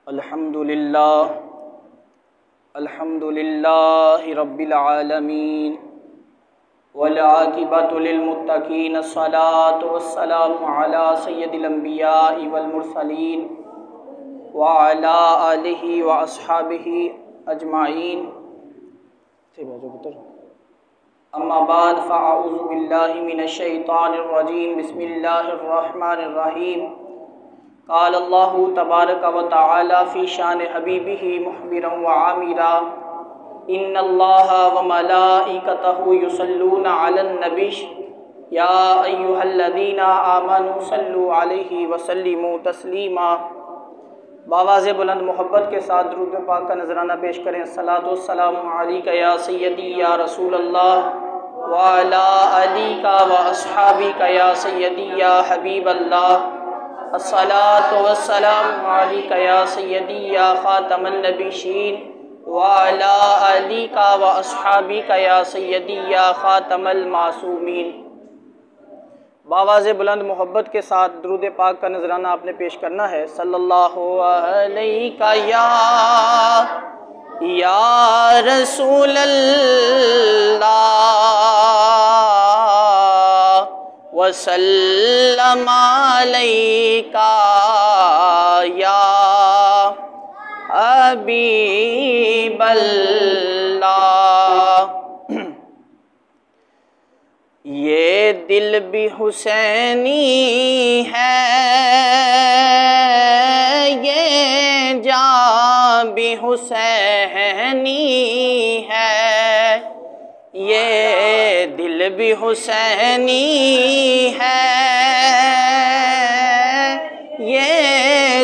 अल्हम्दुलिल्लाहि रब्बिल आलमीन वल आक़िबतु लिल मुत्तक़ीन अस्सलातु वस्सलामु अला सय्यिदिल अंबियाइ वल मुरसलीन व अला आलिहि व अस्हाबिहि अजमाइन। अम्मा बाद फ़अऊज़ु बिल्लाहि मिनश शैतानिर रजीम। बिस्मिल्लाहिर रहमानिर रहीम। क़ाल अल्लाहु तबारक व तआला फ़ी शान हबीबिही मुख़बिरन व आमिरा इन्नल्लाहा व मलाइकतहु युसल्लूना अलन नबी या अय्युहल्लज़ीना आमनू सल्लु अलैहि व सल्लिमू तस्लीमा। बावाज़ बुलंद मोहब्बत के साथ दुरूद पाक का नजराना पेश करें। अस्सलातु वस्सलामु अलैका या सय्यदी या रसूल अल्लाह व अला आलिका व अस्हाबिका या सय्यदी या हबीब अल्लाह। अस्सलातु वस्सलामु अलैका या सय्यदी या ख़ातमन नबिय्यीन व अला आलिका व अस्हाबिका या सय्यदी या ख़ातमल मासूमीन। बावाज़ बुलंद मोहब्बत के साथ दुरूद पाक का नजराना आपने पेश करना है। सल्लल्लाहु अलैका या रसूल अल्लाह व सल्लम अलैका या हबीब अल्लाह। ये दिल भी हुसैनी है, ये जान भी हुसैनी है, ये दिल भी हुसैनी है, ये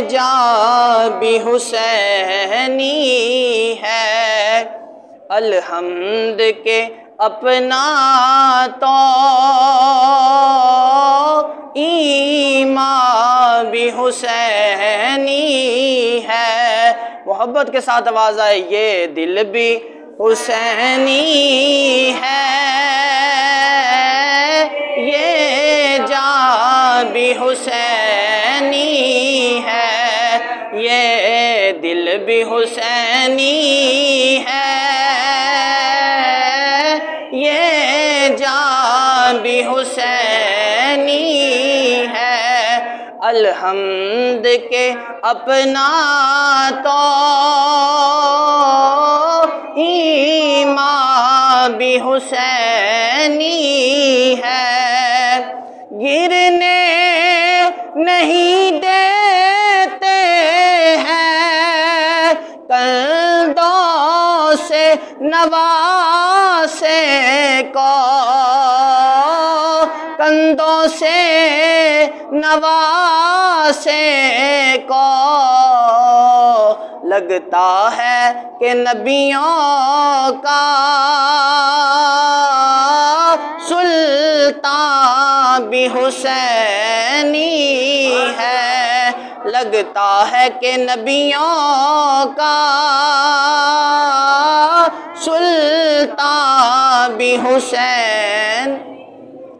जान भी हुसैनी है। अलहम्द के अपना तो ईमान भी हुसैनी है। मोहब्बत के साथ आवाज़ आए। ये दिल भी हुसैनी है, ये जान भी हुसैनी है, ये दिल भी हुसैनी है, ये जान भी हुसैनी है। अलहम्द के अपना तो ईमान भी हुसैनी है। गिरने नहीं देते हैं कंधों से नवासे को, कंधों से नवासे को। लगता है कि नबियों का सुल्तान भी हुसैनी है। लगता है कि नबियों का सुल्तान भी हुसैन।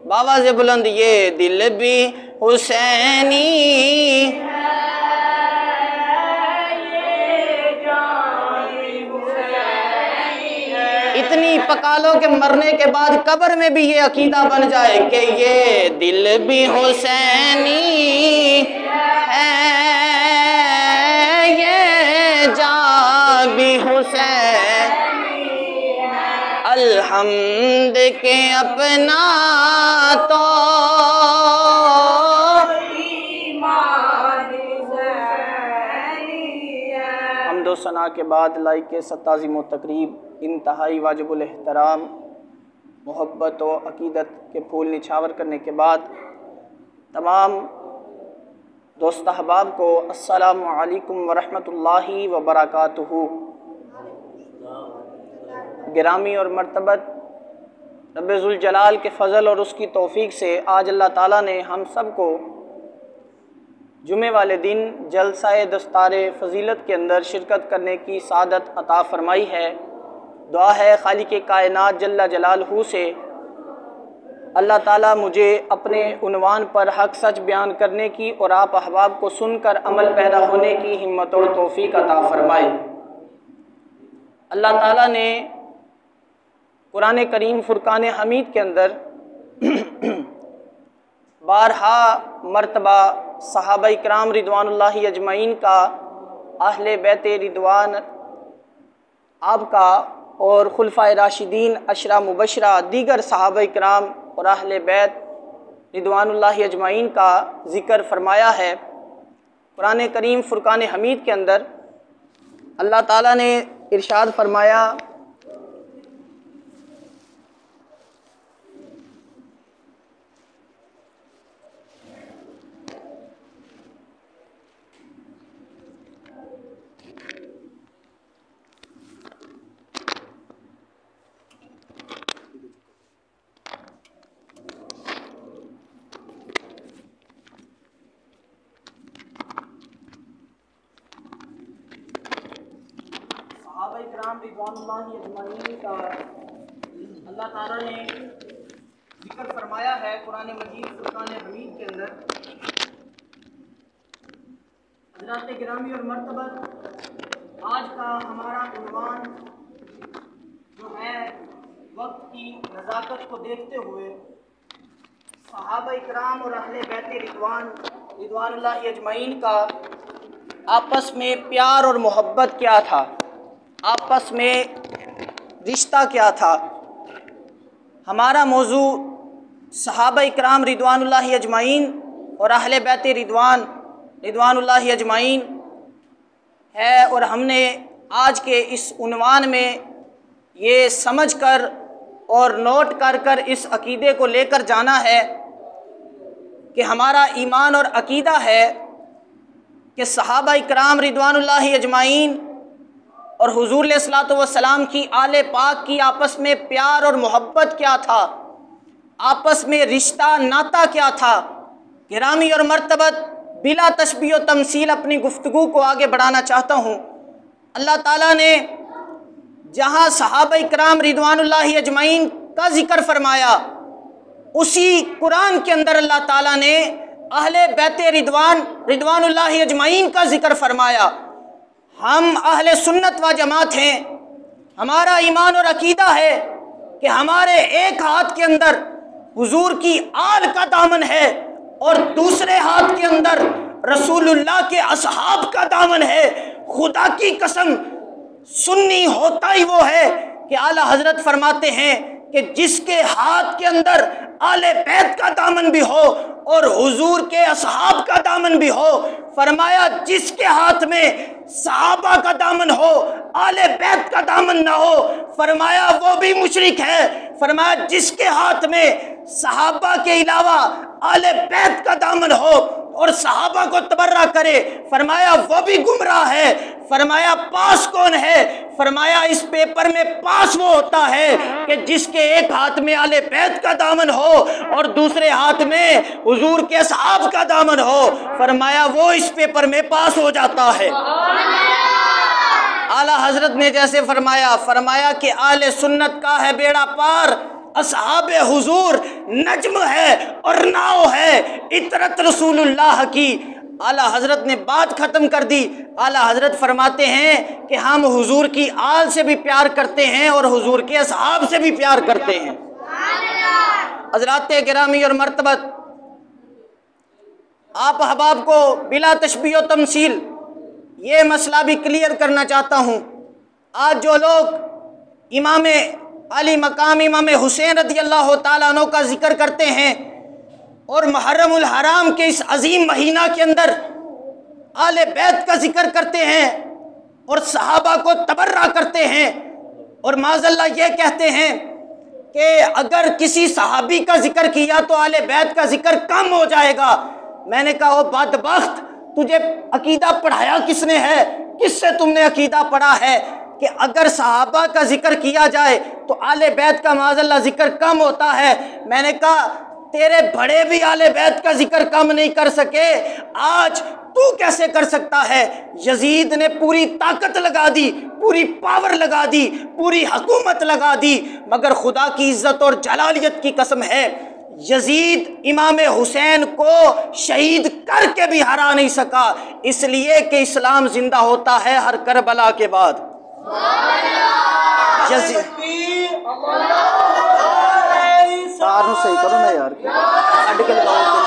बावाज़ बुलंद ये दिल भी हुसैनी है, ये जान भी हुसैनी है। इतनी पका लो कि मरने के बाद कब्र में भी ये अकीदा बन जाए कि ये दिल भी हुसैनी है, ये जान भी हुसैनी है। अलहम्द के अपना तो ईमान हुसैनी है। हम्दो सना के बाद लाइक सत्ताज़ीम व तकरीब इंतहाई वाजिबुल एहतराम मोहब्बत व अकीदत के फूल निछावर करने के बाद तमाम दोस्त अहबाब को अस्सलामु अलैकुम व रहमतुल्लाहि व बरकातुहू। गिरामी और मर्तबत रब्बे ज़ुल जलाल के फ़ज़ल और उसकी तौफ़ीक़ से आज अल्लाह ताला ने हम सब को जुमे वाले दिन जलसाए दस्तारे फ़जीलत के अंदर शिरकत करने की सादत अता फ़रमाई है। दुआ है खालिक़े कायनात जल्ला जलालहू से अल्लाह ताला मुझे अपने उन्वान पर हक़ सच बयान करने की और आप अहबाब को सुनकर अमल पैदा होने की हिम्मत और तौफ़ीक़ अता फ़रमाए। अल्लाह ताला ने कुरान करीम फ़ुरक़ान हमीद के अंदर बारहा मरतबा सहाबा इकराम रिदवानुल्लाहि अजमईन का, अहले बैत रिदवान आपका और खुलफाए राशिदीन अशरा मुबशरा दीगर सहाबा इकराम और अहले बैत रिदवानुल्लाहि अजमईन का ज़िक्र फरमाया है। कुरान करीम फ़ुरक़ान हमीद के अंदर अल्लाह ताला ने इरशाद फरमाया, का अल्लाह ताला ने जिक्र फरमाया है कुरान मजीद फ़ुरक़ान हमीद के अंदर। हज़रात गिरामी और मर्तबत, आज का हमारा उन्वान जो है वक्त की नज़ाकत को देखते हुए सहाबा इकराम और अहले बैत रिदवानुल्लाहि अजमईन का आपस में प्यार और मोहब्बत क्या था, आपस में रिश्ता क्या था। हमारा मौजू सहाबा इकराम रिदवानुल्लाहि अजमईन और अहले बैत रिदवानुल्लाहि अजमईन है, और हमने आज के इस उन्वान में ये समझ कर और नोट कर कर इस अकीदे को लेकर जाना है कि हमारा ईमान और अकीदा है कि सहाबा इकराम रिदवानुल्लाहि अजमईन और हुजूर अलैहिस्सलातु वस्सलाम की आले पाक की आपस में प्यार और मोहब्बत क्या था, आपस में रिश्ता नाता क्या था। गिरामी और मर्तबत, बिला तशबीह व तमसील अपनी गुफ्तगू को आगे बढ़ाना चाहता हूँ। अल्लाह ताला ने जहाँ सहाबा इकराम रिदवानुल्लाहि अजमईन का जिक्र फरमाया, उसी कुरान के अंदर अल्लाह ताला ने अहले बैत रिदवानुल्लाहि अजमईन का जिक्र फरमाया। हम अहले सुन्नत व जमात हैं। हमारा ईमान और अकीदा है कि हमारे एक हाथ के अंदर हुजूर की आल का दामन है और दूसरे हाथ के अंदर रसूलुल्लाह के असहाब का दामन है। खुदा की कसम, सुन्नी होता ही वो है कि आला हजरत फरमाते हैं कि जिसके हाथ के अंदर आले बैत का दामन भी हो और हुजूर के असहाब का दामन भी हो, फरमाया जिसके हाथ में सहाबा का दामन हो, आले बैत का दामन ना हो, फरमाया वो भी मुशरिक है। फरमाया जिसके हाथ में सहाबा के अलावा आले बैत का दामन हो और सहाबा को तबर्रा करे, फरमाया वो भी गुमराह है। फरमाया पास कौन है? फरमाया इस पेपर में पास वो होता है कि जिसके एक हाथ में आले बैत का दामन हो और दूसरे हाथ में हुजूर के असहाब का दामन हो, फरमाया वो इस पेपर में पास हो जाता है। आला हजरत ने जैसे फरमाया कि आले सुन्नत का है बेड़ा पार, असहाबे हुजूर नज्म है और नाव है, इतरत रसूलुल्लाह की। आला हजरत ने बात ख़त्म कर दी। आला हजरत फरमाते हैं कि हम हुजूर की आल से भी प्यार करते हैं और हुजूर के असहाब से भी प्यार करते हैं। हजरात गिरामी और मर्तबत, आप अहबाब को बिला तशबीह व तमसील ये मसला भी क्लियर करना चाहता हूँ। आज जो लोग इमाम अली मकाम इमाम हुसैन रज़ी अल्लाह ताला अन्हु का जिक्र करते हैं और मुहर्रमुल हराम के इस अजीम महीना के अंदर आले बैत का जिक्र करते हैं और सहाबा को तबर्रा करते हैं और माज़अल्लाह ये कहते हैं कि अगर किसी सहाबी का जिक्र किया तो आले बैत का जिक्र कम हो जाएगा। मैंने कहा ओ बदबख्त, तुझे अकीदा पढ़ाया किसने है? किससे तुमने अकीदा पढ़ा है कि अगर सहाबा का जिक्र किया जाए तो आले बैत का माज़अल्लाह जिक्र कम होता है? मैंने कहा तेरे बड़े भी आले बैत का जिक्र कम नहीं कर सके, आज तू कैसे कर सकता है? यजीद ने पूरी ताकत लगा दी, पूरी पावर लगा दी, पूरी हुकूमत लगा दी, मगर खुदा की इज्जत और जलालियत की कसम है यजीद इमाम हुसैन को शहीद करके भी हरा नहीं सका, इसलिए कि इस्लाम जिंदा होता है हर करबला के बाद। सही करो ना यार, अड्ड के लगाओ।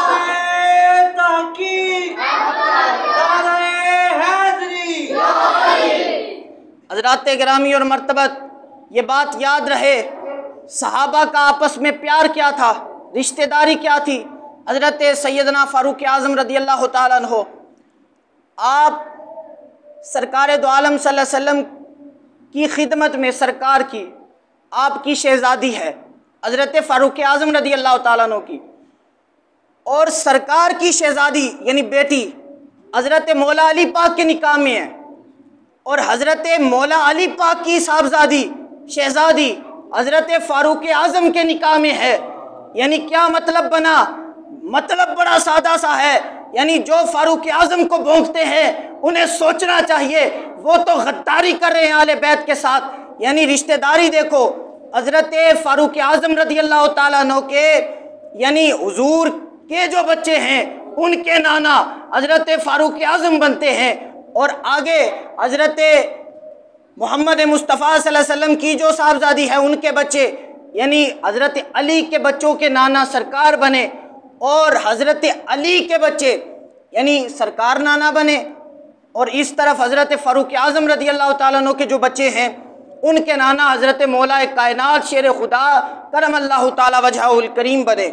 हज़रात गिरामी और मर्तबत, ये बात याद रहे, सहाबा का आपस में प्यार क्या था, रिश्तेदारी क्या थी। हज़रत सैयदना फ़ारूक आज़म रज़ी अल्लाह ताला अन्हु, आप सरकार दो आलम सल्लल्लाहु अलैहि वसल्लम की खिदमत में सरकार की आपकी शहज़ादी है हज़रत फ़ारूक आज़म रज़ी अल्लाह ताला अन्हु की, और सरकार की शहज़ादी यानी बेटी हज़रत मौला अली पाक के निकाह में है, और हज़रत मौला अली पाक की साहबजादी शहज़ादी हज़रत फ़ारूक आज़म के निकाह में है। यानी क्या मतलब बना? मतलब बड़ा सादा सा है, यानी जो फ़ारूक आज़म को भोंकते हैं उन्हें सोचना चाहिए वो तो गद्दारी कर रहे हैं आले बैत के साथ। यानी रिश्तेदारी देखो, हज़रत फ़ारूक आज़म रज़ी अल्लाह ताला अन्हु के यानी हुजूर के जो बच्चे हैं उनके नाना हज़रत फ़ारूक आज़म बनते हैं, और आगे हज़रत मोहम्मद मुस्तफ़ा सल्लल्लाहु अलैहि वसल्लम की जो साहबजादी है उनके बच्चे यानी हज़रत अली के बच्चों के नाना सरकार बने, और हज़रत अली के बच्चे यानी सरकार नाना बने, और इस तरफ हज़रत फ़ारूक आज़म रज़ी अल्लाह ताला अन्हु के जो बच्चे हैं उनके नाना हज़रत मौला कायनात शेर खुदा करम अल्लाह ताला वजहुल करीम बने।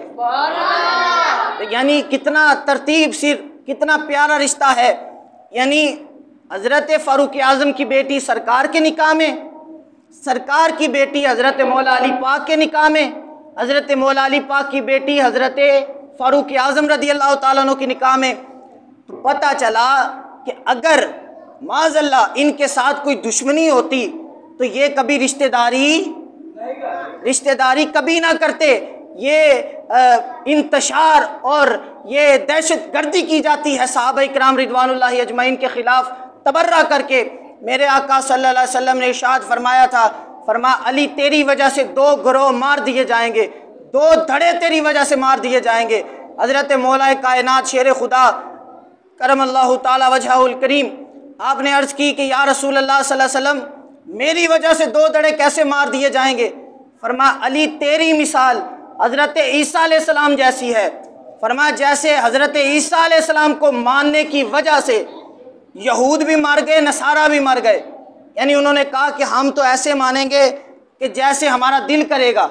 यानी कितना तरतीब सिर, कितना प्यारा रिश्ता है। यानी हज़रत फ़ारूक आज़म की बेटी सरकार के निकाह में, सरकार की बेटी हज़रत मौला अली पाक के निकाह में, हज़रत मौला अली पाक की बेटी हज़रत फ़ारूक आज़म रज़ी अल्लाह ताला अन्हु के निकाह में। तो पता चला कि अगर माज़अल्लाह इनके साथ कोई दुश्मनी होती तो ये कभी रिश्तेदारी कभी ना करते, ये इंतशार और ये दहशत गर्दी की जाती है सहाबा इकराम रिदवानुल्लाहि अजमईन के ख़िलाफ़ तबर्रा करके। मेरे आका सल्लल्लाहु अलैहि वसल्लम ने इरशाद फरमाया था, फरमा अली तेरी वजह से 2 गिरोह मार दिए जाएंगे, 2 धड़े तेरी वजह से मार दिए जाएंगे। हज़रत मौला कायनात शेर खुदा करम अल्लाह ताला वजहुल करीम, आपने अर्ज़ की कि या रसूल अल्लाह सल्लल्लाहु अलैहि वसल्लम मेरी वजह से 2 धड़े कैसे मार दिए जाएंगे? फरमा अली तेरी मिसाल हज़रत ईसा अलैहिस्सलाम जैसी है। फरमाया जैसे हज़रत ईसा अलैहिस्सलाम को मानने की वजह से यहूद भी मर गए, नसारा भी मर गए। यानी उन्होंने कहा कि हम तो ऐसे मानेंगे कि जैसे हमारा दिल करेगा।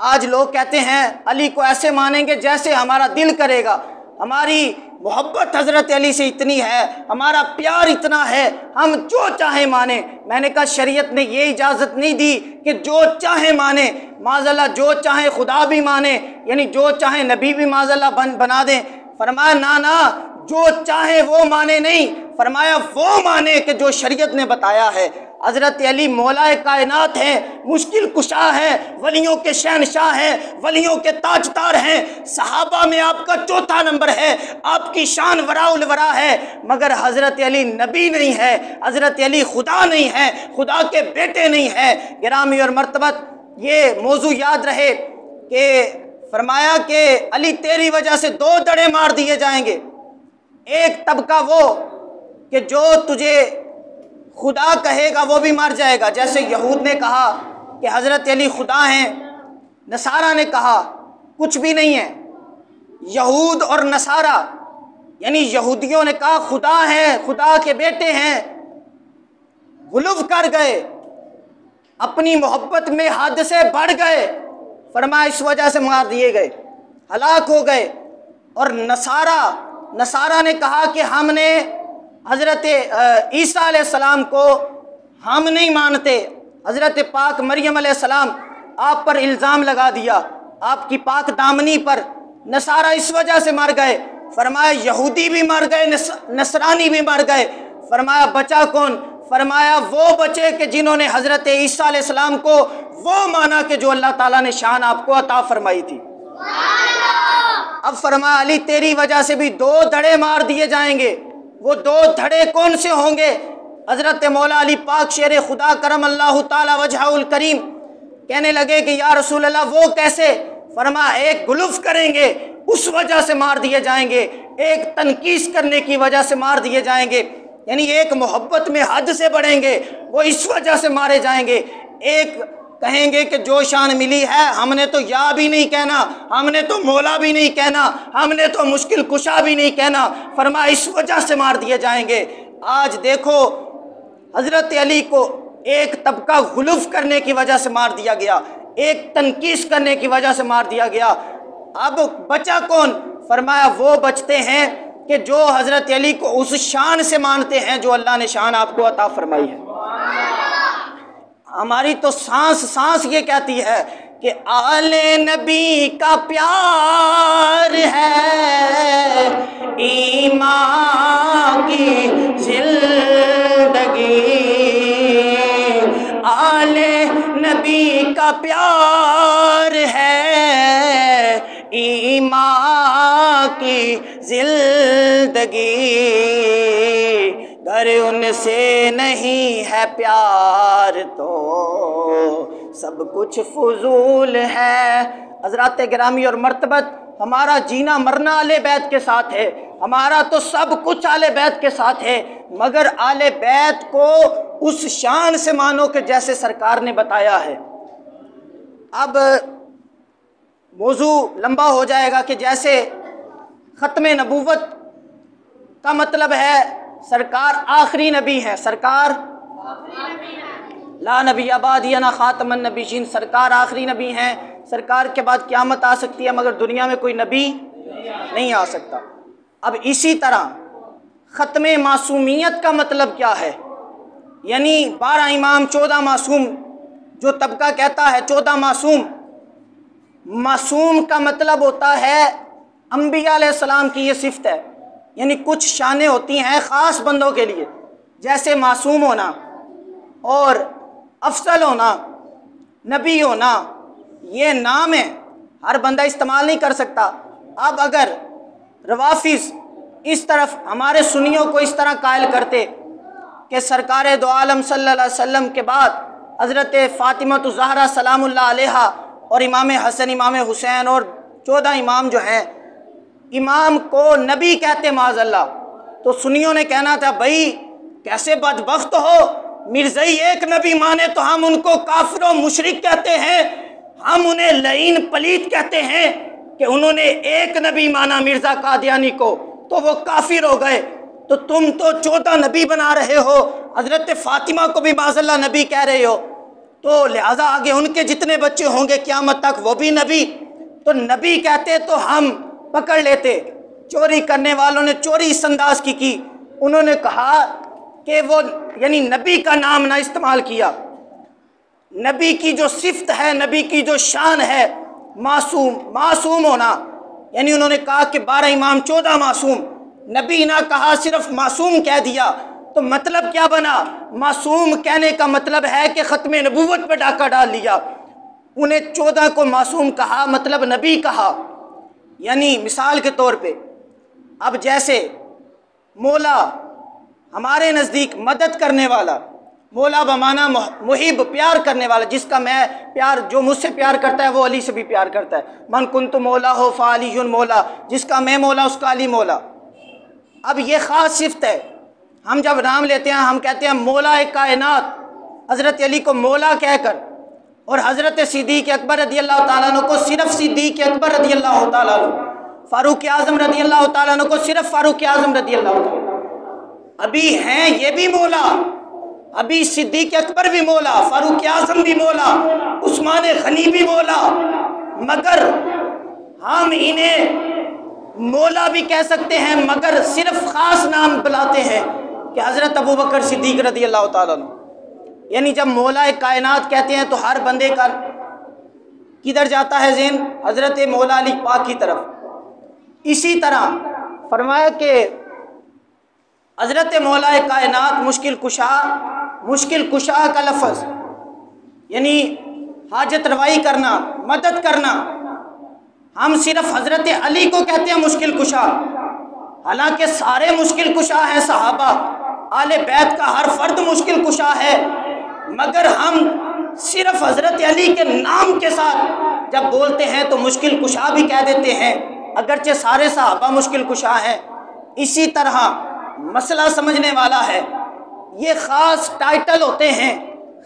आज लोग कहते हैं अली को ऐसे मानेंगे जैसे हमारा दिल करेगा। हमारी मोहब्बत हज़रत अली से इतनी है, हमारा प्यार इतना है, हम जो चाहे माने। मैंने कहा शरीयत ने ये इजाज़त नहीं दी कि जो चाहे माने, माज़अल्लाह जो चाहे खुदा भी माने, यानी जो चाहे नबी भी माज़अल्लाह बना दें। फरमाया ना, जो चाहे वो माने नहीं, फरमाया वो माने कि जो शरीयत ने बताया है। हज़रत अली मौलाए कायनात हैं, मुश्किल कुशा हैं, वलियों के शहनशाह हैं, वलियों के ताजदार हैं, सहाबा में आपका 4था नंबर है, आपकी शान वराउल वरा है। मगर हज़रत अली नबी नहीं है, हज़रत अली खुदा नहीं है, खुदा के बेटे नहीं है। गिरामी और मर्तबत ये मौजू याद रहे कि फरमाया कि अली तेरी वजह से 2 धड़े मार दिए जाएंगे। एक तबका वो कि जो तुझे खुदा कहेगा वो भी मर जाएगा, जैसे यहूद ने कहा कि हज़रत अली खुदा हैं, नसारा ने कहा कुछ भी नहीं है। यहूद और नसारा यानी यहूदियों ने कहा खुदा हैं, खुदा के बेटे हैं, गुलूफ़ कर गए, अपनी मोहब्बत में हद से बढ़ गए। फरमाया इस वजह से मार दिए गए, हलाक हो गए। और नसारा ने कहा कि हमने हज़रत ईसा अलैहिस्सलाम को हम नहीं मानते, हज़रत पाक मरियम अलैहिस्सलाम आप पर इल्ज़ाम लगा दिया, आपकी पाक दामनी पर। नसारा इस वजह से मर गए। फरमाया यहूदी भी मर गए, नसरानी भी मर गए। फरमाया बचा कौन? फरमाया वो बचे कि जिन्होंने हज़रत ईसा अलैहिस्सलाम को वो माना कि जो अल्लाह ताला ने शान आपको अता फरमाई थी। अब फरमाया अली तेरी वजह से भी 2 धड़े मार दिए जाएंगे। वो 2 धड़े कौन से होंगे? हज़रत मौला अली पाक शेर खुदा करम अल्लाह ताला वजहुल करीम कहने लगे कि या रसूल अल्लाह वो कैसे? फरमा एक गुलूफ करेंगे उस वजह से मार दिए जाएंगे, एक तनकीस करने की वजह से मार दिए जाएंगे, यानी एक मोहब्बत में हद से बढ़ेंगे वो इस वजह से मारे जाएंगे, एक कहेंगे कि जो शान मिली है हमने तो या भी नहीं कहना, हमने तो मौला भी नहीं कहना, हमने तो मुश्किल कुशा भी नहीं कहना, फरमा इस वजह से मार दिए जाएंगे। आज देखो हज़रत अली को एक तबका गुलूफ करने की वजह से मार दिया गया, एक तनकीस करने की वजह से मार दिया गया। अब बचा कौन? फरमाया वो बचते हैं कि जो हज़रत अली को उस शान से मानते हैं जो अल्लाह ने शान आपको अता फरमाई है। हमारी तो सांस सांस ये कहती है कि आले नबी का प्यार है ईमान की जिंदगी, आले नबी का प्यार है ईमान की जिंदगी, अगर उनसे नहीं है प्यार तो सब कुछ फजूल है। हज़रात गिरामी और मर्तबत, हमारा जीना मरना आले बैत के साथ है, हमारा तो सब कुछ आले बैत के साथ है, मगर आले बैत को उस शान से मानो कि जैसे सरकार ने बताया है। अब मौजू लंबा हो जाएगा कि जैसे ख़त्म नबूवत का मतलब है सरकार आखिरी नबी है, सरकार ला नबी आबादिया ना ख़ातमन नबीयीन, सरकार आखिरी नबी हैं, सरकार के बाद क़यामत आ सकती है मगर दुनिया में कोई नबी नहीं आ सकता। अब इसी तरह ख़त्म मासूमियत का मतलब क्या है, यानी 12 इमाम 14 मासूम, जो तबका कहता है 14 मासूम, मासूम का मतलब होता है अंबिया अलैहिस्सलाम की ये सिफ़त है, यानी कुछ शानें होती हैं ख़ास बंदों के लिए, जैसे मासूम होना और अफसल होना, नबी होना, ये नाम है, हर बंदा इस्तेमाल नहीं कर सकता। अब अगर रवाफिज़ इस तरफ हमारे सुन्नियों को इस तरह कायल करते कि सरकार दो आलम सल्लल्लाहु अलैहि वसल्लम के बाद हज़रत फ़ातिमा ज़हरा सलामुल्लाह अलैहा और इमाम हसन, इमाम हुसैन और 14 इमाम जो हैं, इमाम को नबी कहते माज़अल्लाह, तो सुन्नियों ने कहना था भाई कैसे बदबख्त हो, मिर्ज़ई एक नबी माने तो हम उनको काफिर और मुशरिक कहते हैं, हम उन्हें लईन पलीत कहते हैं कि उन्होंने एक नबी माना मिर्ज़ा कादियानी को तो वो काफिर हो गए। तो तुम तो 14 नबी बना रहे हो, हज़रत फ़ातिमा को भी माज़अल्लाह नबी कह रहे हो, तो लिहाजा आगे उनके जितने बच्चे होंगे क़यामत तक वो भी नबी, तो नबी कहते तो हम पकड़ लेते। चोरी करने वालों ने चोरी इस अंदाज की, उन्होंने कहा कि वो यानी नबी का नाम ना इस्तेमाल किया, नबी की जो सिफ्त है, नबी की जो शान है मासूम, मासूम होना, यानी उन्होंने कहा कि 12 इमाम 14 मासूम, नबी ना कहा, सिर्फ मासूम कह दिया, तो मतलब क्या बना? मासूम कहने का मतलब है कि ख़त्म नबूवत पर डाका डाल लिया। उन्हें 14 को मासूम कहा, मतलब नबी कहा। यानी मिसाल के तौर पे अब जैसे मौला हमारे नज़दीक मदद करने वाला, मौला बमाना मुहिब, प्यार करने वाला, जिसका मैं प्यार, जो मुझसे प्यार करता है वो अली से भी प्यार करता है। मन कुन्तु मौला हो फ़अलियुन मौला, जिसका मैं मौला उसका अली मौला। अब ये ख़ास सिफ्त है, हम जब नाम लेते हैं हम कहते हैं मौला कायनात, हज़रत अली को मौला कहकर, और हज़रत सिद्दीक़ अकबर रज़ी अल्लाह ताला अन्हु को सिर्फ सिद्दीक़ अकबर रज़ी अल्लाह ताला अन्हु, फ़ारूक़ आज़म रज़ी अल्लाह ताला अन्हु को सिर्फ फ़ारूक़ आज़म रज़ी अल्लाह ताला। अभी हैं ये भी मौला, अभी सिद्दीक़ अकबर भी मौला, फ़ारूक़ आज़म भी मौला, उस्मान गनी भी मौला, मगर हम इन्हें मौला भी कह सकते हैं मगर सिर्फ ख़ास नाम बुलाते हैं कि हज़रत अबू बकर सिद्दीक़ रज़ी अल्लाह ताला अन्हु। यानी जब मौला कायनात कहते हैं तो हर बंदे का किधर जाता है ज़हन? हज़रत मौला अली पाक की तरफ। इसी तरह फरमाया कि हज़रत मौला कायनात मुश्किल कुशा का लफ्ज़ यानी हाजत रवाई करना, मदद करना, हम सिर्फ हज़रत अली को कहते हैं मुश्किल कुशा, हालांकि सारे मुश्किल कुशा हैं सहाबा, आले बैत का हर फर्द मुश्किल कुशा है, मगर हम सिर्फ हज़रत अली के नाम के साथ जब बोलते हैं तो मुश्किल कुशा भी कह देते हैं, अगरचे सारे सहाबा मुश्किल कुशा हैं। इसी तरह मसला समझने वाला है, ये ख़ास टाइटल होते हैं,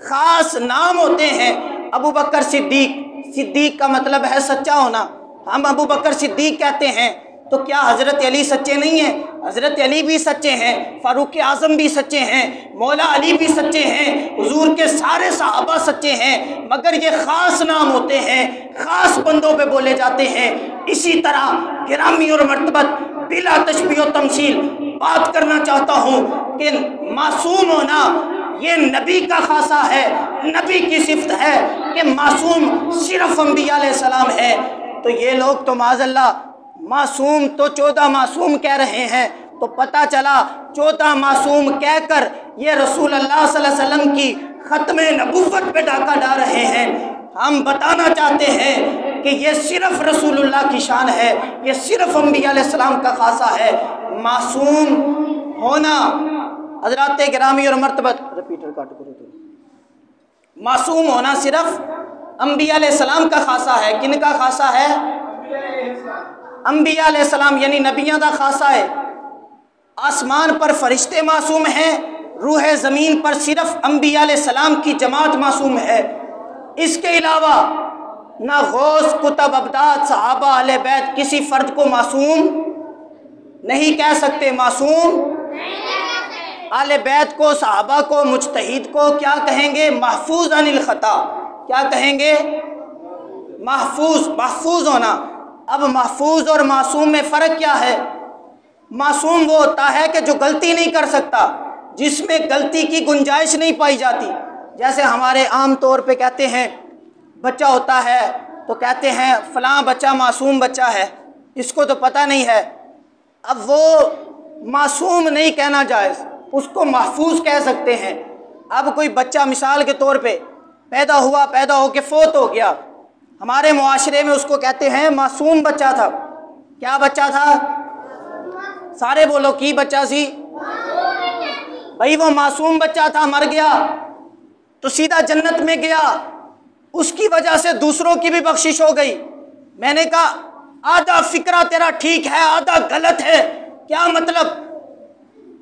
ख़ास नाम होते हैं। अबू बकर सिद्दीक, सिद्दीक का मतलब है सच्चा होना। हम अबू बकर सिद्दीक कहते हैं तो क्या हज़रत अली सच्चे नहीं हैं? हज़रत अली भी सच्चे हैं, फ़ारूक आज़म भी सच्चे हैं, मौला अली भी सच्चे हैं, हुज़ूर के सारे सहाबा सच्चे हैं, मगर ये ख़ास नाम होते हैं, ख़ास बंदों पे बोले जाते हैं। इसी तरह गिरामी और मर्तबत बिला तशबीह व तमसील बात करना चाहता हूँ कि मासूम होना ये नबी का खासा है, नबी की सिफ्त है कि मासूम सिर्फ अंबिया अलैहिस्सलाम है। तो ये लोग तो माज़अल्लाह मासूम तो 14 मासूम कह रहे हैं, तो पता चला 14 मासूम कहकर ये रसूल अल्लाह सल्लल्लाहु अलैहि वसल्लम की ख़त्मे नबूवत पे डाका डाल रहे हैं। हम बताना चाहते हैं कि ये सिर्फ रसूलुल्लाह की शान है, ये सिर्फ अंबिया अलैहिस्सलाम का खासा है। मासूम होना हज़रात गिरामी और मर्तबत रिपीटर काट करो तो मासूम होना सिर्फ अंबिया अलैहिस्सलाम का खासा है। किन का खासा है? अंबिया अलैहिस्सलाम यानी नबियों का खासा है। आसमान पर फरिश्ते मासूम हैं, रूह ज़मीन पर सिर्फ अंबिया अलैहिस्सलाम की जमात मासूम है। इसके अलावा ना गौस, कुतब, अबदाद, सहाबा, अहले बैत किसी फ़र्द को मासूम नहीं कह सकते। मासूम अहले बैत को, सहाबा को, मुज्तहिद को क्या कहेंगे? महफूज अनिल ख़ता। क्या कहेंगे? महफूज, महफूज होना। अब महफूज और मासूम में फ़र्क क्या है? मासूम वो होता है कि जो गलती नहीं कर सकता, जिसमें गलती की गुंजाइश नहीं पाई जाती। जैसे हमारे आम तौर पे कहते हैं बच्चा होता है तो कहते हैं फ़लाँ बच्चा मासूम बच्चा है, इसको तो पता नहीं है। अब वो मासूम नहीं कहना जायज़, उसको महफूज कह सकते हैं। अब कोई बच्चा मिसाल के तौर पे पैदा हुआ, पैदा होके फोत हो गया, हमारे मुआशरे में उसको कहते हैं मासूम बच्चा था। क्या बच्चा था? सारे बोलो की बच्चा सी भाई, वो मासूम बच्चा था, मर गया तो सीधा जन्नत में गया, उसकी वजह से दूसरों की भी बख्शिश हो गई। मैंने कहा आधा फिक्रा तेरा ठीक है, आधा गलत है। क्या मतलब?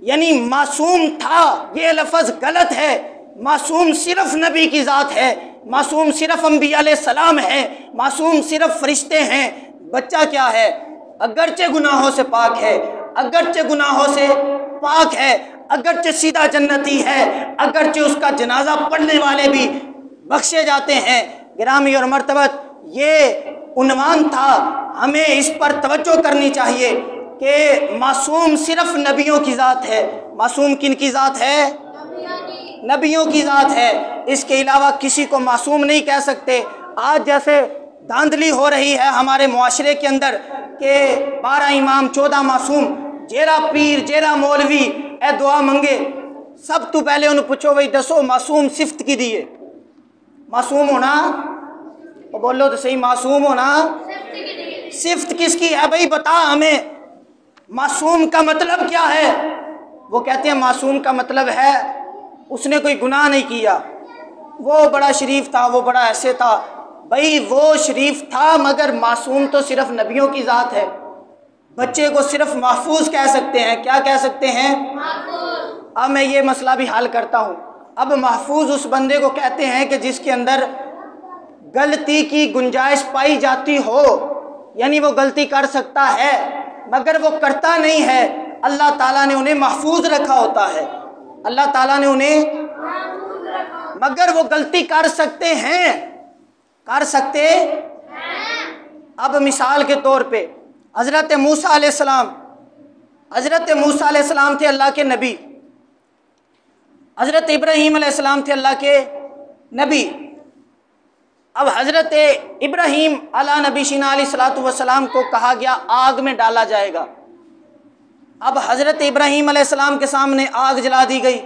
यानी मासूम था ये लफ्ज़ गलत है। मासूम सिर्फ नबी की ज़ात है, मासूम सिर्फ अंबिया अलैहिस्सलाम है, मासूम सिर्फ फरिश्ते हैं। बच्चा क्या है? अगरचे गुनाहों से पाक है, अगरचे गुनाहों से पाक है, अगरचे सीधा जन्नती है, अगरचे उसका जनाजा पढ़ने वाले भी बख्शे जाते हैं। गिरामी और मर्तबत ये उन्वान था, हमें इस पर तवज्जो करनी चाहिए कि मासूम सिर्फ नबियों की ज़ात है। मासूम किन की ज़ात है? नबियों की ज़ात है। इसके अलावा किसी को मासूम नहीं कह सकते। आज जैसे धांधली हो रही है हमारे मुआशरे के अंदर कि 12 इमाम 14 मासूम, जेरा पीर जेरा मौलवी ए दुआ मंगे। सब तो पहले उन्हें पूछो भाई दसो मासूम सिफ्त की दिए। मासूम होना तो बोलो तो सही, मासूम होना सिफ्त किसकी है भाई? बता हमें मासूम का मतलब क्या है? वो कहते हैं मासूम का मतलब है उसने कोई गुनाह नहीं किया, वो बड़ा शरीफ था, वो बड़ा ऐसे था। भाई वो शरीफ था मगर मासूम तो सिर्फ नबियों की ज़ात है। बच्चे को सिर्फ महफूज कह सकते हैं। क्या कह सकते हैं? अब मैं ये मसला भी हल करता हूँ। अब महफूज उस बंदे को कहते हैं कि जिसके अंदर गलती की गुंजाइश पाई जाती हो, यानी वो गलती कर सकता है मगर वो करता नहीं है। अल्लाह ताला ने उन्हें महफूज रखा होता है, अल्लाह ताला ने उन्हें, मगर वो गलती कर सकते हैं, कर सकते। अब मिसाल के तौर पे हज़रत मूसा अलैहिस्सलाम, हज़रत मूसा अलैहिस्सलाम थे अल्लाह के नबी, हज़रत इब्राहीम अलैहिस्सलाम थे अल्लाह के नबी। अब हज़रत इब्राहीम अला नबी शिना अलैहिस्सलातु वस्सलाम को कहा गया आग में डाला जाएगा। अब हज़रत इब्राहीम अलैहिस्सलाम के सामने आग जला दी गई,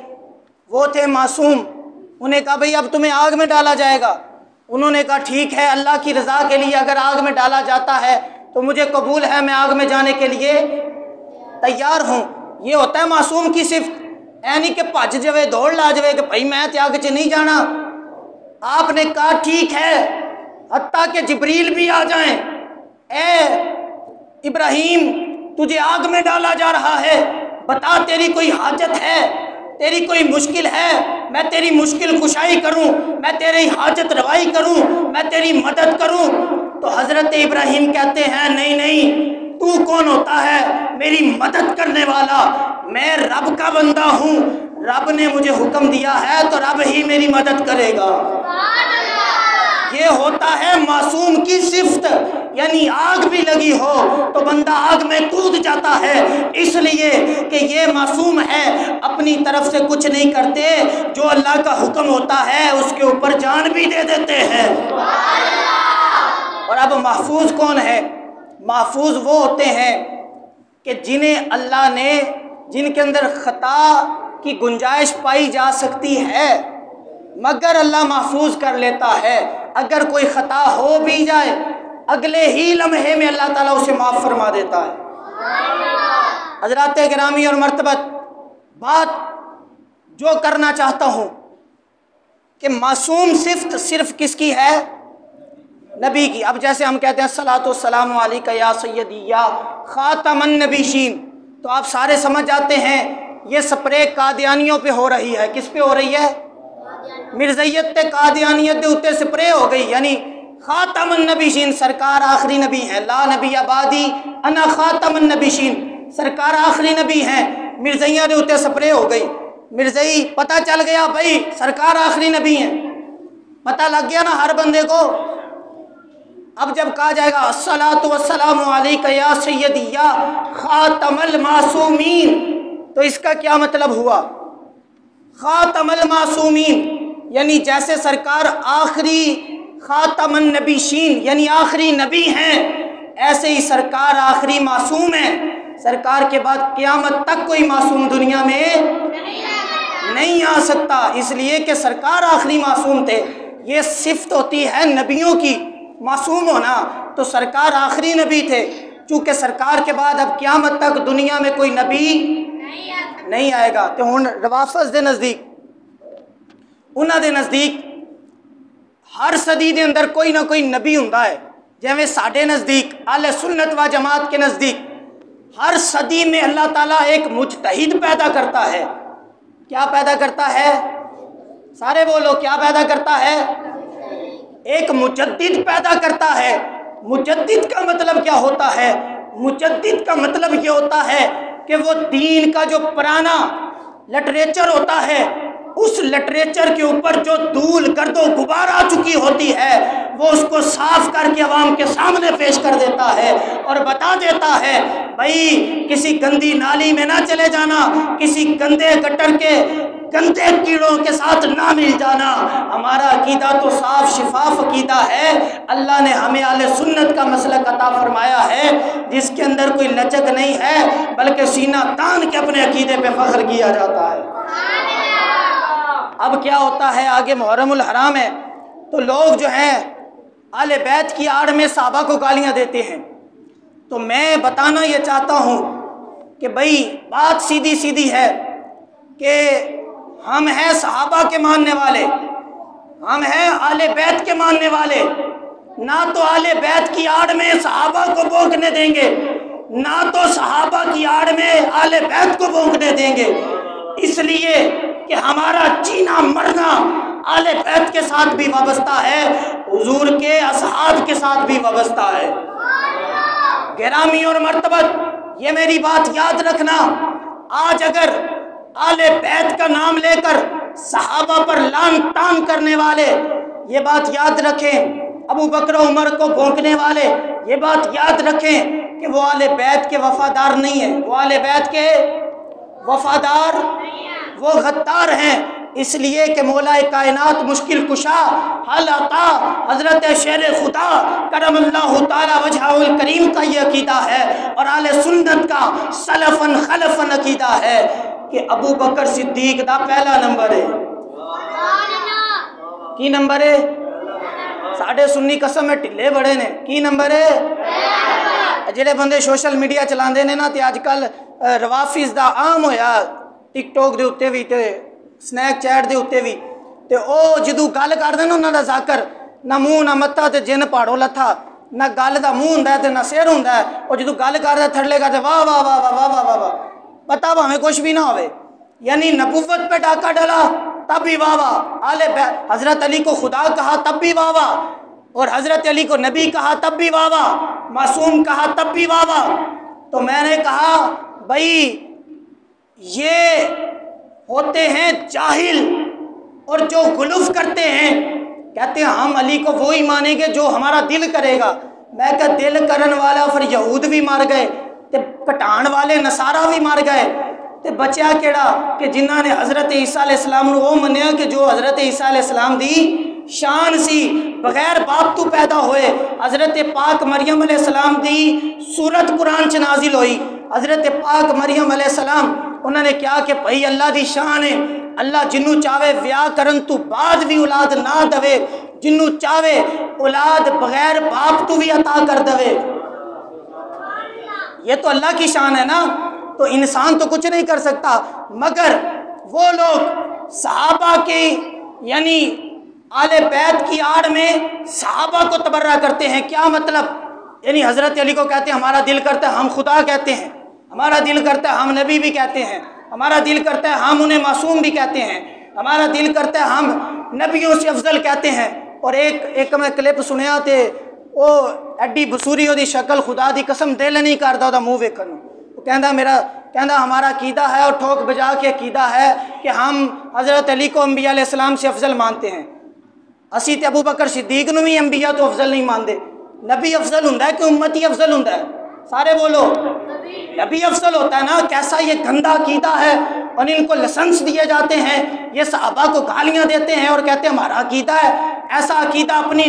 वो थे मासूम। उन्हें कहा भाई अब तुम्हें आग में डाला जाएगा। उन्होंने कहा ठीक है, अल्लाह की रज़ा के लिए अगर आग में डाला जाता है तो मुझे कबूल है, मैं आग में जाने के लिए तैयार हूँ। ये होता है मासूम की सिफ्त। यानी कि भज जावे, दौड़ ला जावे कि भाई मैं त्याग च नहीं जाना। आपने कहा ठीक है, हत्ता कि जिब्रील भी आ जाएं, ए इब्राहिम तुझे आग में डाला जा रहा है, बता तेरी कोई हाजत है, तेरी कोई मुश्किल है, मैं तेरी मुश्किल कुशाई करूं, मैं तेरी हाजत रवाई करूं, मैं तेरी मदद करूं। तो हज़रत इब्राहिम कहते हैं नहीं नहीं, तू कौन होता है मेरी मदद करने वाला? मैं रब का बंदा हूं, रब ने मुझे हुक्म दिया है तो रब ही मेरी मदद करेगा। ये होता है मासूम की सिफ्त, यानी आग भी लगी हो तो बंदा आग में कूद जाता है, इसलिए कि ये मासूम है, अपनी तरफ से कुछ नहीं करते, जो अल्लाह का हुक्म होता है उसके ऊपर जान भी दे देते हैं। और अब महफूज कौन है? महफूज वो होते हैं कि जिन्हें अल्लाह ने, जिनके अंदर खता की गुंजाइश पाई जा सकती है मगर अल्लाह महफूज कर लेता है। अगर कोई खता हो भी जाए अगले ही लम्हे में अल्लाह ताला उसे माफ़ फरमा देता है। हज़रात गिरामी और मर्तबत, बात जो करना चाहता हूँ कि मासूम सिफ्त सिर्फ किसकी है? नबी की। अब जैसे हम कहते हैं सलातो सलाम अलैका या सय्यदी या खातमन नबीशीन, तो आप सारे समझ जाते हैं ये स्प्रे कादियानियों पे हो रही है। किस पे हो रही है? मिर्ज़ैयत ते कादियानियत के उत्ते स्प्रे हो गई, यानी खातमन नबीशीन, सरकार आखिरी नबी है। ला नबी आबादी अना खातमन नबीशीन, सरकार आखिरी नबी हैं। मिर्ज़ैया के उत्ते स्प्रे हो गई। मिर्ज़ई पता चल गया भाई सरकार आखिरी नबी हैं, पता लग गया ना हर बंदे को। अब जब कहा जाएगा अस्सलातु वस्सलामु अलैका या सय्यदी या खातमल मासूमीन, तो इसका क्या मतलब हुआ? खातमल मासूमीन यानी जैसे सरकार आखिरी खातमन नबीशीन यानी आखिरी नबी हैं, ऐसे ही सरकार आखिरी मासूम है। सरकार के बाद क़यामत तक कोई मासूम दुनिया में नहीं आ सकता, इसलिए कि सरकार आखिरी मासूम थे। ये सिफ्त होती है नबियों की, मासूम होना। तो सरकार आखिरी नबी थे, चूँकि सरकार के बाद अब क़यामत तक दुनिया में कोई नबी नहीं आएगा। तो हुण रवाफ़ज़ दे नज़दीक, उन्हां दे नज़दीक हर सदी के अंदर कोई ना कोई नबी हुंदा है। जिवें साडे नज़दीक अहले सुन्नत व जमात के नज़दीक हर सदी में अल्लाह ताला एक मुजतहिद पैदा करता है। क्या पैदा करता है? सारे बोलो, क्या पैदा करता है? एक मुजद्दिद पैदा करता है। मुजद्दिद का मतलब क्या होता है? मुजद्दिद का मतलब ये होता है कि वो दीन का जो पुराना लिटरेचर होता है, उस लिटरेचर के ऊपर जो धूल गर्दो गुबार आ चुकी होती है, वो उसको साफ करके अवाम के सामने पेश कर देता है और बता देता है भाई किसी गंदी नाली में ना चले जाना, किसी गंदे गटर के गंदे कीड़ों के साथ ना मिल जाना। हमारा अकीदा तो साफ शिफाफ अकीदा है। अल्लाह ने हमें आले सुन्नत का मसलक अता फरमाया है, जिसके अंदर कोई लचक नहीं है, बल्कि सीना तान के अपने अकीदे पे फख्र किया जाता है। अब क्या होता है, आगे मुहर्रमुल हराम है, तो लोग जो हैं आले बैत की आड़ में सहाबा को गालियाँ देते हैं। तो मैं बताना ये चाहता हूँ कि भाई बात सीधी सीधी है कि हम हैं सहाबा के मानने वाले, हम हैं आले बैत के मानने वाले। ना तो आले बैत की आड़ में सहाबा को भोंकने देंगे, ना तो सहाबा की आड़ में आले बैत को भोंकने देंगे, इसलिए कि हमारा जीना मरना आले बैत के साथ भी वाबस्ता है, हुजूर के असहाब के साथ भी वाबस्ता है। गिरामी और मर्तबत, ये मेरी बात याद रखना, आज अगर आले बैत का नाम लेकर सहाबा पर लान तान करने वाले ये बात याद रखें, अबू बकर उमर को भोंकने वाले ये बात याद रखें कि वो आले बैत के वफादार नहीं है, वो आले बैत के वफादार, वो गद्दार हैं। इसलिए कि मौला कायनात मुश्किल कुशा हल अता हज़रत शेर खुदा करमल्लाहु ताला वजहुल करीम का ये अकीदा है और आले सुन्नत का सलफन खलफन अकीदा है कि अबू बकर सिद्दीक दा पहला नंबर है। की नंबर है? साढ़े सुन्नी कसम में ढिले बड़े ने। की नंबर है? जेडे बंदे सोशल मीडिया चलाते ने ना, तो अजकल रवाफिज का आम होया टिकटॉक के उत्ते भी, तो स्नैपचैट के उत्ते भी, तो वो जदों गल करते हैं उन्होंने जाकर ना मूँह ना मत्था ते जिन पहाड़ों लथा, ना गल का मूँह हुंदा ते ना सिर हुंदा। और जो गल करदा थल्ले करदे वाह वाह वाह वाह वाह वाह वाह वाह, पता भावें कुछ भी ना होवे। यानी नबुव्वत पे डाका डाला तब भी वाह वाह, आले हजरत अली को खुदा कहा तब भी वाह वाह, और हजरत अली को नबी कहा तब भी वाह वाह, मासूम कहा तब भी वाह वाह। तो मैंने कहा भाई ये होते हैं जाहिल, और जो गुलूफ करते हैं कहते हैं हम अली को वो ही मानेंगे जो हमारा दिल करेगा। मैं क्या दिल करन वाला फिर यहूद भी मर गए ते घटाण वाले नसारा भी मर गए, ते बचा केड़ा कि जिन्हों ने हज़रत ईसा अलैहिस्सलाम नूं वो मन्निया कि जो हज़रत ईसा अलैहिस्सलाम दी शान सी, बगैर बाप तो पैदा होए। हज़रत पाक मरियम अलैहिस्सलाम दी सूरत कुरान च नाजिल हुई। हज़रत पाक मरियम अलैहिस्सलाम उन्होंने क्या कि भाई अल्लाह दी शान है, अल्लाह जिन्नू चाहे व्याह करन तो बाद भी औलाद ना दवे, जिन्नू चाहे औलाद बगैर बाप तो भी अता कर दवे। ये तो अल्लाह की शान है ना, तो इंसान तो कुछ नहीं कर सकता। मगर वो लोग सहाबा के यानी आले बैत की आड़ में सहाबा को तबर्रा करते हैं। क्या मतलब? यानी हज़रत अली को कहते हैं हमारा दिल करता है हम खुदा कहते हैं, हमारा दिल करता है हम नबी भी कहते हैं, हमारा दिल करता है हम उन्हें मासूम भी कहते हैं, हमारा दिल करता है हम नबियों से अफजल कहते हैं। और एक मैं क्लिप सुनिया थे, वो एडी बसूरी ओदी शक्ल, खुदा दी कसम दिल नहीं करता ओदा मूँह वेखण नूं। कहता हमारा अकीदा है, और ठोक बजा के अकीदा है कि हम हज़रत अली को अंबिया अलैहिस्सलाम से अफजल मानते हैं। असी ते अबू बकर सिद्दीक नूं भी अंबिया तो अफजल नहीं मानते। नबी अफजल हुंदा है कि उम्मती अफजल हुंदा है? सारे बोलो, नबी अफजल होता है ना। कैसा ये गंदा अकीदा है, और इनको लाइसेंस दिए जाते हैं, ये सहाबा को गालियाँ देते हैं और कहते हैं हमारा अकीदा है। ऐसा अकीदा अपनी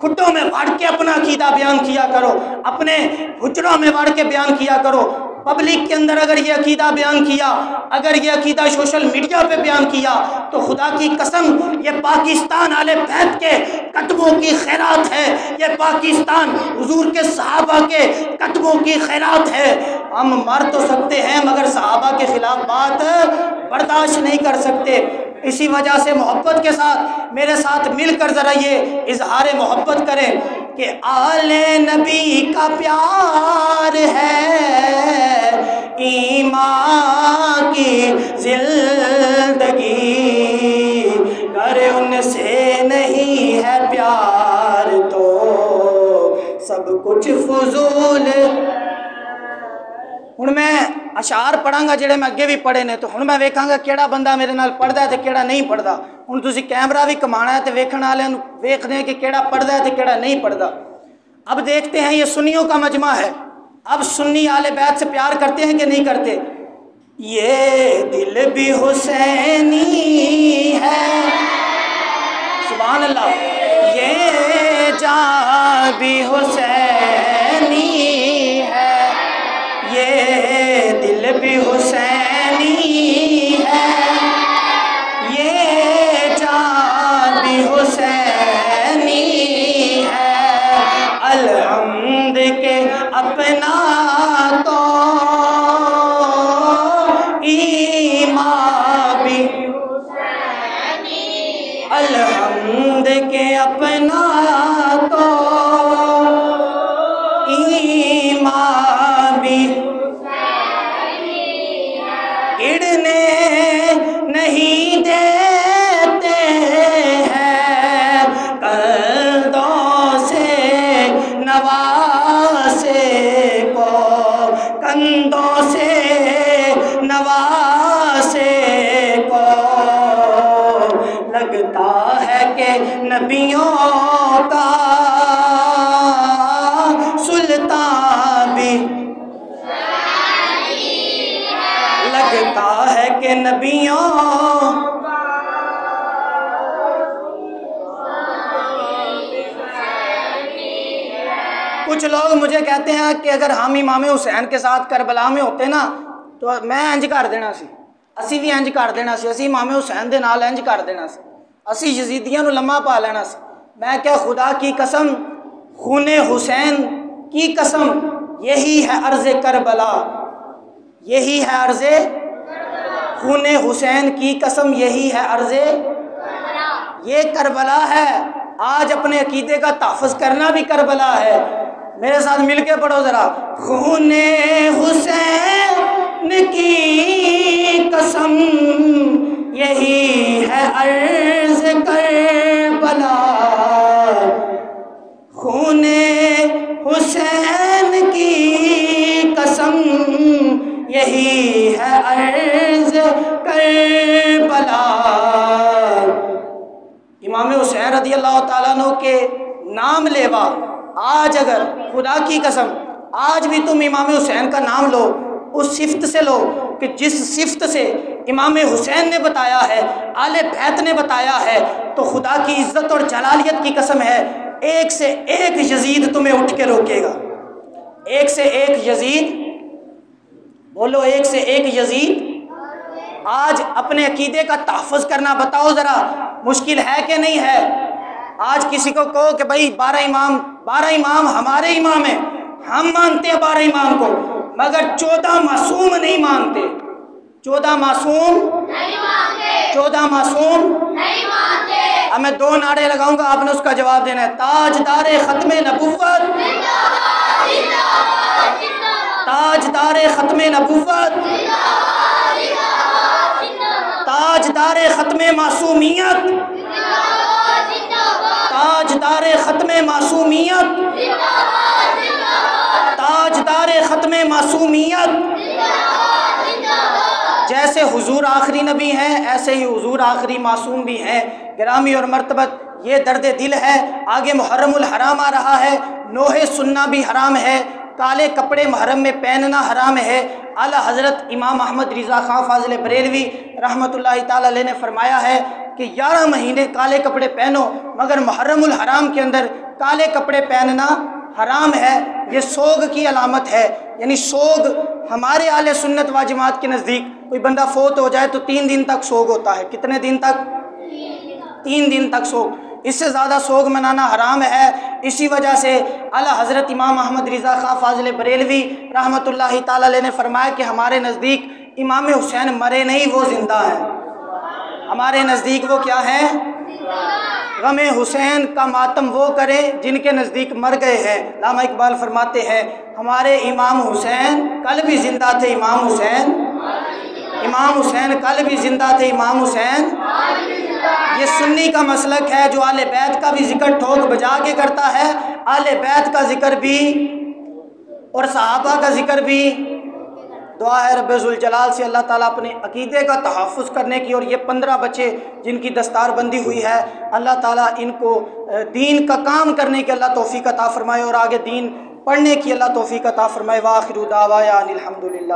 खुड्डों में वाड़ के अपना अकीदा बयान किया करो, अपने हुजरों में वाड़ के बयान किया करो। पब्लिक के अंदर अगर ये अकीदा बयान किया, अगर ये अकीदा सोशल मीडिया पे बयान किया, तो खुदा की कसम ये पाकिस्तान आले बैत के कदमों की खैरात है, ये पाकिस्तान हुजूर के सहाबा के कदमों की खैरात है। हम मर तो सकते हैं मगर सहाबा के खिलाफ बात बर्दाश्त नहीं कर सकते। इसी वजह से मोहब्बत के साथ मेरे साथ मिलकर ज़रा ये इजहार मोहब्बत करें कि आले नबी का प्यार है ईमान की जिंदगी, करे उनसे नहीं है प्यार तो सब कुछ फजूल। हुण मैं अशार पढ़ांगा जेड़े मैं अगे भी पढ़े ने, तो हुण मैं वेखांगा केड़ा बंदा मेरे नाल पढ़दा है ते केड़ा नहीं पढ़दा। हुण तुसीं कैमरा भी कमाना है तो वेखण वालियां नूं वेखदे कि केड़ा पढ़दा है ते केड़ा नहीं पढ़दा। अब देखते हैं, ये सुन्नियों का मजमा है। अब सुन्नी आले बैत से प्यार करते हैं कि नहीं करते? ये दिल भी हुसैनी है, सुभान अल्लाह, ये जान भी हुसैनी है, ये दिल भी हुसैनी है, ये जान भी हुसैनी है। अलहम्द के अपना तो ईमान भी हुसैनी, अलहम्द के अपना तो ईमान भी गिरने नहीं देते हैं कंधों से नवासे को, कंधों से नवासे को। लगता है कि नबियों का सुल्तान भी, लगता है कि नबियों कुछ लोग मुझे कहते हैं कि अगर हम इमाम हुसैन के साथ करबला में होते ना तो मैं इंज कर देना सी, असी भी इंज कर देना सी, असी इमाम हुसैन दे नाल इंज कर देना सी, असी यजीदियां नूं लम्हा पा लेना सी। मैं क्या खुदा की कसम, खूने हुसैन की कसम, यही है अर्ज़े करबला, यही है अर्ज़े खूने हुसैन की कसम, यही है अर्ज़े, ये करबला है। आज अपने अकीदे का तहफ़्फ़ुज़ करना भी करबला है। मेरे साथ मिलके पढ़ो ज़रा। खूने हुसैन की कसम यही है अर्ज़ करबला, खूने हुसैन की कसम यही है अर्ज़ करबला। इमाम हुसैन रज़ी अल्लाह ताला अन्हु के नाम लेवा, आज अगर खुदा की कसम आज भी तुम इमाम हुसैन का नाम लो, उस सिफ्त से लो कि जिस सिफ्त से इमाम हुसैन ने बताया है, आले बैत ने बताया है, तो खुदा की इज़्ज़त और जलालियत की कसम है, एक से एक यजीद तुम्हें उठ के रोकेगा। एक से एक यजीद, बोलो एक से एक यजीद। आज अपने अकीदे का तहफ़्फ़ुज़ करना बताओ ज़रा मुश्किल है कि नहीं है? आज किसी को कहो कि भाई 12 इमाम हमारे इमाम हैं, हम मानते हैं 12 इमाम को, मगर 14 मासूम नहीं मानते। 14 मासूम नहीं मानते, 14 मासूम नहीं मानते। अब मैं 2 नारे लगाऊंगा, आपने उसका जवाब देना है। ताजदारे खत्मे नबुव्वत, ताजदारे खत्मे नबुव्वत, ताजदारे खत्मे मासूमियत, ताजदारे खत्मे मासूमियत, ताजदारे खत्मे मासूमियत। जैसे हुजूर आखिरी नबी हैं, ऐसे ही हुजूर आखिरी मासूम भी हैं। गिरामी और मर्तबत ये दर्द दिल है। आगे मुहर्रमुल हराम आ रहा है, नोहे सुनना भी हराम है, काले कपड़े मुहर्रम में पहनना हराम है। आला हज़रत इमाम अहमद रिज़ा खां फाज़िल बरेलवी रहमतुल्लाहि ताला अलैह ने फरमाया है कि 11 महीने काले कपड़े पहनो, मगर मुहर्रमुल हराम के अंदर काले कपड़े पहनना हराम है। ये सोग की अलामत है, यानी सोग हमारे आले सुन्नत व जमात के नज़दीक कोई बंदा फोत हो जाए तो 3 दिन तक सोग होता है। कितने दिन तक? 3 दिन तक सोग। इससे ज़्यादा सोग मनाना हराम है। इसी वजह से आला हज़रत इमाम अहमद रिज़ा खां फाज़िल बरेलवी रहमतुल्लाहि ताला अलैह ने फरमाया कि हमारे नज़दीक इमाम हुसैन मरे नहीं, वो ज़िंदा है। हमारे नज़दीक वो क्या है? गमे हुसैन का मातम वो करे जिनके नज़दीक मर गए हैं। लामा इकबाल फरमाते हैं हमारे इमाम हुसैन कल भी ज़िंदा थे, इमाम हुसैन कल भी ज़िंदा थे, इमाम हुसैन। ये सुन्नी का मसलक है जो आले बैत का भी जिक्र ठोक बजा के करता है, आले बैत का जिक्र भी और सहाबा का जिक्र भी। दुआ है रब्बे ज़ुल जलाल से अल्लाह ताला अपने अकीदे का तहफ़्फ़ुज़ करने की, और ये 15 बच्चे जिनकी दस्तारबंदी हुई है, अल्लाह ताला इनको दीन का काम करने की अल्लाह तौफ़ीक़ अता फ़रमाए और आगे दीन पढ़ने की अल्लाह तौफ़ीक़ अता फ़रमाए। व आखिरु दावाना अनिल हम्दुलिल्लाह।